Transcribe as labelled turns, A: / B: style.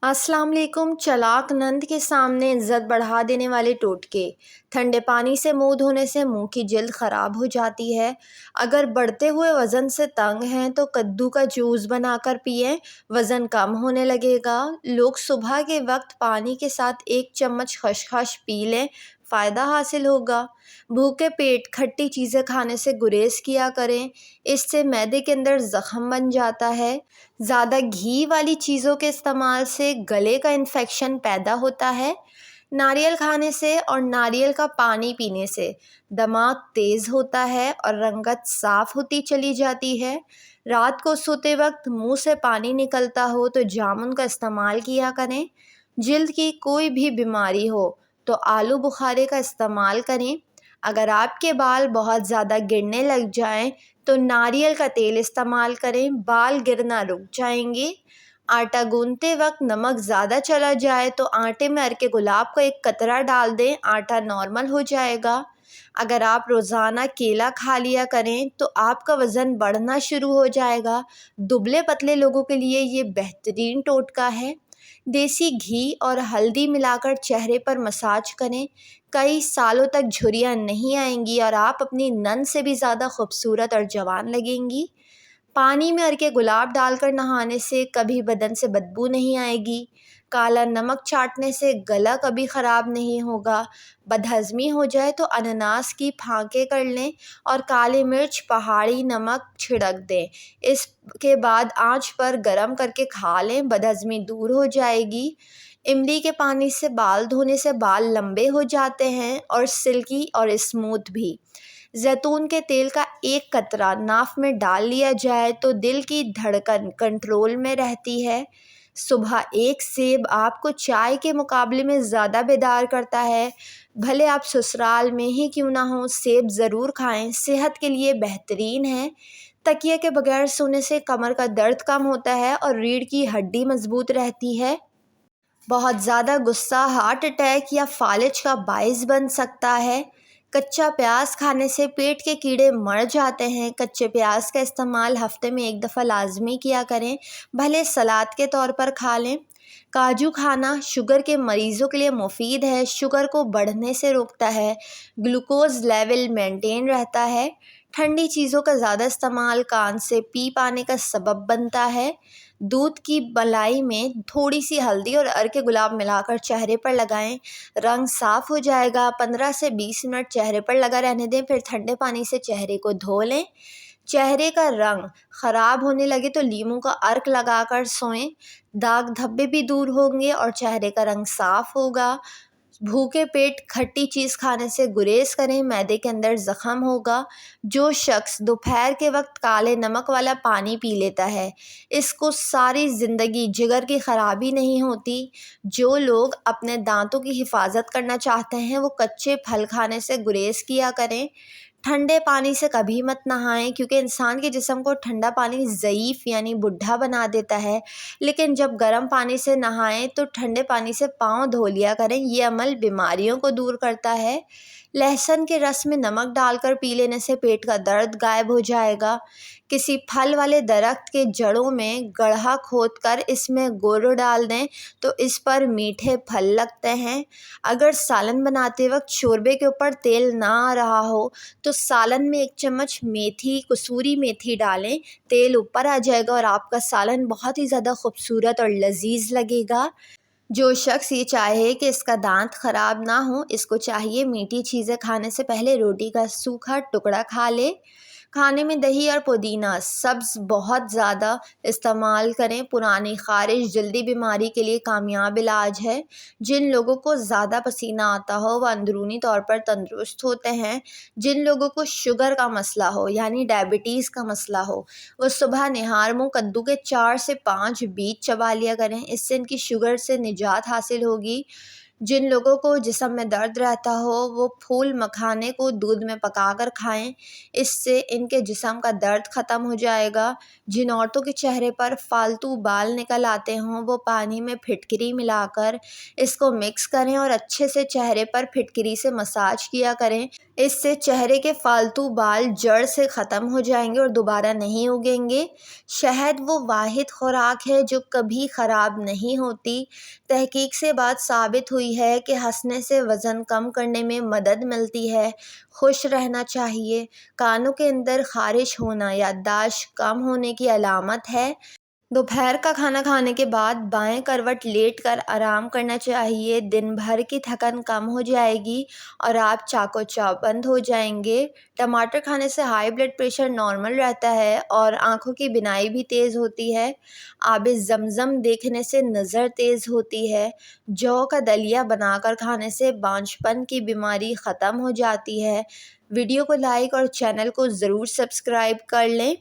A: السلام علیکم۔ چالاک نند کے سامنے عزت بڑھا دینے والے ٹوٹکے۔ ٹھنڈے پانی سے منہ دھونے سے منہ کی جلد خراب ہو جاتی ہے۔ اگر بڑھتے ہوئے وزن سے تنگ ہیں تو کدو کا جوس بنا کر پئیں، وزن کم ہونے لگے گا۔ لوگ صبح کے وقت پانی کے ساتھ 1 چمچ خشخاش پی لیں، فائدہ حاصل ہوگا۔ بھوکے پیٹ کھٹی چیزیں کھانے سے گریز کیا کریں، اس سے معدے کے اندر زخم بن جاتا ہے۔ زیادہ گھی والی چیزوں کے استعمال سے گلے کا انفیکشن پیدا ہوتا ہے۔ ناریل کھانے سے اور ناریل کا پانی پینے سے دماغ تیز ہوتا ہے اور رنگت صاف ہوتی چلی جاتی ہے۔ رات کو سوتے وقت منہ سے پانی نکلتا ہو تو جامن کا استعمال کیا کریں۔ جلد کی کوئی بھی بیماری ہو تو آلو بخارے کا استعمال کریں۔ اگر آپ کے بال بہت زیادہ گرنے لگ جائیں تو ناریل کا تیل استعمال کریں، بال گرنا رک جائیں گے۔ آٹا گوندتے وقت نمک زیادہ چلا جائے تو آٹے میں عرق گلاب کا 1 قطرہ ڈال دیں، آٹا نارمل ہو جائے گا۔ اگر آپ روزانہ کیلا کھا لیا کریں تو آپ کا وزن بڑھنا شروع ہو جائے گا۔ دبلے پتلے لوگوں کے لیے یہ بہترین ٹوٹکا ہے۔ دیسی گھی اور ہلدی ملا کر چہرے پر مساج کریں، کئی سالوں تک جھریاں نہیں آئیں گی اور آپ اپنی نند سے بھی زیادہ خوبصورت اور جوان لگیں گی۔ پانی میں عرق گلاب ڈال کر نہانے سے کبھی بدن سے بدبو نہیں آئے گی۔ کالا نمک چاٹنے سے گلا کبھی خراب نہیں ہوگا۔ بدہضمی ہو جائے تو انناس کی پھانکیں کر لیں اور کالی مرچ پہاڑی نمک چھڑک دیں، اس کے بعد آنچ پر گرم کر کے کھا لیں، بدہضمی دور ہو جائے گی۔ املی کے پانی سے بال دھونے سے بال لمبے ہو جاتے ہیں اور سلکی اور اسموتھ بھی۔ زیتون کے تیل کا 1 قطرہ ناف میں ڈال لیا جائے تو دل کی دھڑکن کنٹرول میں رہتی ہے۔ صبح 1 سیب آپ کو چائے کے مقابلے میں زیادہ بیدار کرتا ہے۔ بھلے آپ سسرال میں ہی کیوں نہ ہوں، سیب ضرور کھائیں، صحت کے لیے بہترین ہے۔ تکیے کے بغیر سونے سے کمر کا درد کم ہوتا ہے اور ریڑھ کی ہڈی مضبوط رہتی ہے۔ بہت زیادہ غصہ ہارٹ اٹیک یا فالج کا باعث بن سکتا ہے۔ کچا پیاز کھانے سے پیٹ کے کیڑے مر جاتے ہیں۔ کچے پیاز کا استعمال ہفتے میں 1 دفعہ لازمی کیا کریں، بھلے سلاد کے طور پر کھا لیں۔ کاجو کھانا شوگر کے مریضوں کے لیے مفید ہے، شوگر کو بڑھنے سے روکتا ہے، گلوکوز لیول مینٹین رہتا ہے۔ ٹھنڈی چیزوں کا زیادہ استعمال کان سے پیپ آنے کا سبب بنتا ہے۔ دودھ کی ملائی میں تھوڑی سی ہلدی اور عرق گلاب ملا کر چہرے پر لگائیں، رنگ صاف ہو جائے گا۔ 15 سے 20 منٹ چہرے پر لگا رہنے دیں، پھر ٹھنڈے پانی سے چہرے کو دھو لیں۔ چہرے کا رنگ خراب ہونے لگے تو لیموں کا عرق لگا کر سوئیں، داغ دھبے بھی دور ہوں گے اور چہرے کا رنگ صاف ہوگا۔ بھوکے پیٹ کھٹی چیز کھانے سے گریز کریں، معدے کے اندر زخم ہوگا۔ جو شخص دوپہر کے وقت کالے نمک والا پانی پی لیتا ہے، اس کو ساری زندگی جگر کی خرابی نہیں ہوتی۔ جو لوگ اپنے دانتوں کی حفاظت کرنا چاہتے ہیں وہ کچے پھل کھانے سے گریز کیا کریں۔ ٹھنڈے پانی سے کبھی مت نہائیں کیونکہ انسان کے جسم کو ٹھنڈا پانی ضعیف یعنی بڈھا بنا دیتا ہے، لیکن جب گرم پانی سے نہائیں تو ٹھنڈے پانی سے پاؤں دھو لیا کریں، یہ عمل بیماریوں کو دور کرتا ہے۔ لہسن کے رس میں نمک ڈال کر پی لینے سے پیٹ کا درد غائب ہو جائے گا۔ کسی پھل والے درخت کے جڑوں میں گڑھا کھود کر اس میں گڑ ڈال دیں تو اس پر میٹھے پھل لگتے ہیں۔ اگر سالن بناتے وقت شوربے کے اوپر تیل نہ آ رہا ہو تو سالن میں 1 چمچ میتھی، کسوری میتھی ڈالیں، تیل اوپر آ جائے گا اور آپ کا سالن بہت ہی زیادہ خوبصورت اور لذیذ لگے گا۔ جو شخص یہ چاہے کہ اس کا دانت خراب نہ ہو، اس کو چاہیے میٹھی چیزیں کھانے سے پہلے روٹی کا سوکھا ٹکڑا کھا لے۔ کھانے میں دہی اور پودینہ سبز بہت زیادہ استعمال کریں، پرانی خارش جلدی بیماری کے لیے کامیاب علاج ہے۔ جن لوگوں کو زیادہ پسینہ آتا ہو وہ اندرونی طور پر تندرست ہوتے ہیں۔ جن لوگوں کو شوگر کا مسئلہ ہو یعنی ڈائبٹیز کا مسئلہ ہو، وہ صبح نہار منہ کدو کے 4 سے 5 بیج چبا لیا کریں، اس سے ان کی شوگر سے نجات حاصل ہوگی۔ جن لوگوں کو جسم میں درد رہتا ہو وہ پھول مکھانے کو دودھ میں پکا کر کھائیں، اس سے ان کے جسم کا درد ختم ہو جائے گا۔ جن عورتوں کے چہرے پر فالتو بال نکل آتے ہوں وہ پانی میں پھٹکری ملا کر اس کو مکس کریں اور اچھے سے چہرے پر پھٹکری سے مساج کیا کریں، اس سے چہرے کے فالتو بال جڑ سے ختم ہو جائیں گے اور دوبارہ نہیں اگیں گے۔ شہد وہ واحد خوراک ہے جو کبھی خراب نہیں ہوتی۔ تحقیق سے بات ثابت ہوئی ہے کہ ہنسنے سے وزن کم کرنے میں مدد ملتی ہے۔ خوش رہنا چاہیے۔ کانوں کے اندر خارش ہونا یادداشت کم ہونے کی علامت ہے۔ دوپہر کا کھانا کھانے کے بعد بائیں کروٹ لیٹ کر آرام کرنا چاہیے۔ دن بھر کی تھکن کم ہو جائے گی اور آپ چاق و چوبند ہو جائیں گے۔ ٹماٹر کھانے سے ہائی بلڈ پریشر نارمل رہتا ہے اور آنکھوں کی بینائی بھی تیز ہوتی ہے۔ آب زمزم دیکھنے سے نظر تیز ہوتی ہے۔ جو کا دلیا بنا کر کھانے سے بانجھپن کی بیماری ختم ہو جاتی ہے۔ ویڈیو کو لائک اور چینل کو ضرور سبسکرائب کر لیں۔